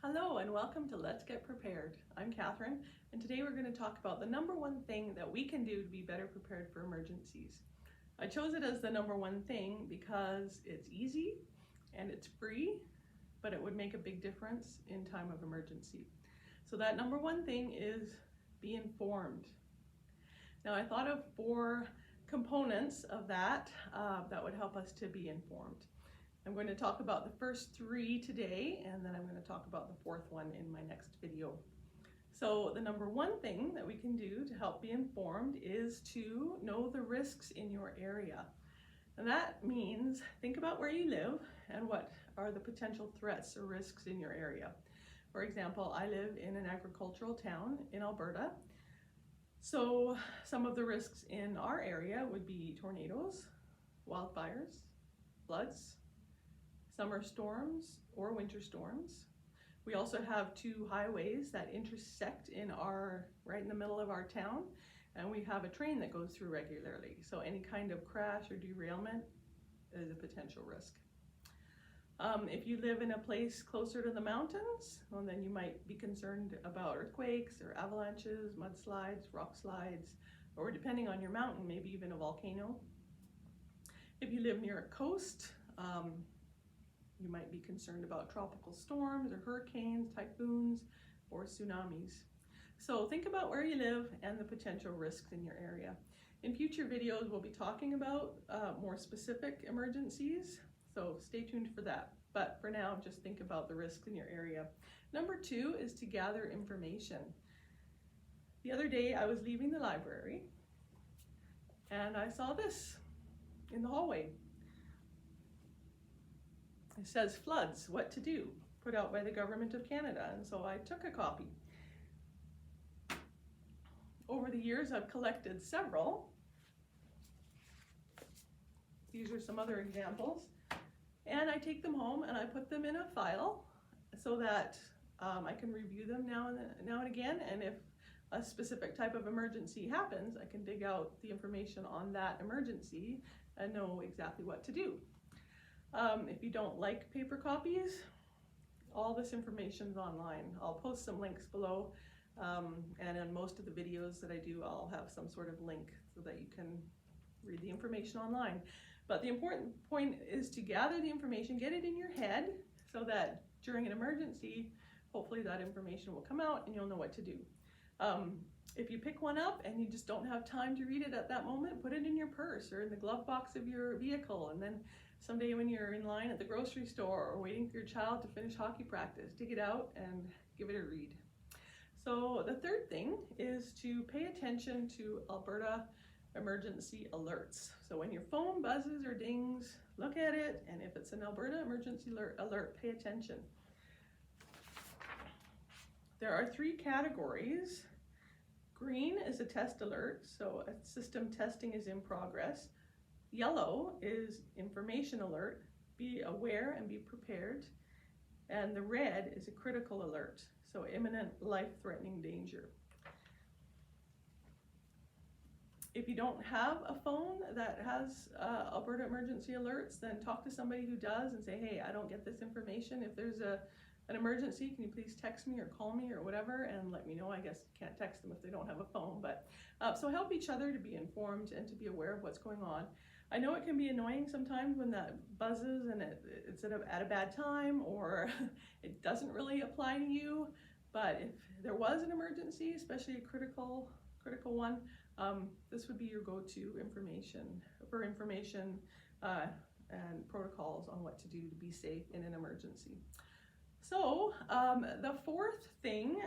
Hello and welcome to Let's Get Prepared. I'm Catherine, and today we're going to talk about the number one thing that we can do to be better prepared for emergencies. I chose it as the number one thing because it's easy and it's free, but it would make a big difference in time of emergency. So that number one thing is be informed. Now I thought of 4 components of that would help us to be informed. I'm going to talk about the first 3 today, and then I'm going to talk about the 4th one in my next video. So the number one thing that we can do to help be informed is to know the risks in your area. And that means think about where you live and what are the potential threats or risks in your area. For example, I live in an agricultural town in Alberta. So some of the risks in our area would be tornadoes, wildfires, floods, summer storms or winter storms. We also have 2 highways that intersect right in the middle of our town, and we have a train that goes through regularly. So any kind of crash or derailment is a potential risk. If you live in a place closer to the mountains, well, then you might be concerned about earthquakes or avalanches, mudslides, rock slides, or depending on your mountain, maybe even a volcano. If you live near a coast, you might be concerned about tropical storms or hurricanes, typhoons, or tsunamis. So think about where you live and the potential risks in your area. In future videos, we'll be talking about more specific emergencies, so stay tuned for that. But for now, just think about the risks in your area. Number 2 is to gather information. The other day, I was leaving the library, and I saw this in the hallway. It says floods, what to do, put out by the Government of Canada, and so I took a copy. Over the years, I've collected several. These are some other examples. And I take them home and I put them in a file so that I can review them now and again, and if a specific type of emergency happens, I can dig out the information on that emergency and know exactly what to do. If you don't like paper copies, all this information is online. I'll post some links below, and in most of the videos that I do, I'll have some sort of link so that you can read the information online. But the important point is to gather the information, get it in your head, so that during an emergency, hopefully that information will come out and you'll know what to do. If you pick one up and you just don't have time to read it at that moment, put it in your purse or in the glove box of your vehicle, and then someday when you're in line at the grocery store or waiting for your child to finish hockey practice, dig it out and give it a read. So the 3rd thing is to pay attention to Alberta emergency alerts. So when your phone buzzes or dings, look at it, and if it's an Alberta emergency alert, pay attention. There are 3 categories. Green is a test alert, so a system testing is in progress. Yellow is information alert, be aware and be prepared. And the red is a critical alert, so imminent life-threatening danger. If you don't have a phone that has Alberta emergency alerts, then talk to somebody who does and say, hey, I don't get this information. If there's an emergency, can you please text me or call me or whatever and let me know. I guess you can't text them if they don't have a phone, but so help each other to be informed and to be aware of what's going on. I know it can be annoying sometimes when that buzzes and it's at a bad time or it doesn't really apply to you, but if there was an emergency, especially a critical one, this would be your go-to information and protocols on what to do to be safe in an emergency. So the 4th thing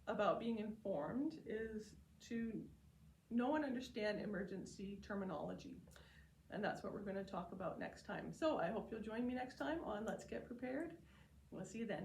about being informed is to know and understand emergency terminology. And that's what we're going to talk about next time. So I hope you'll join me next time on Let's Get Prepared. We'll see you then.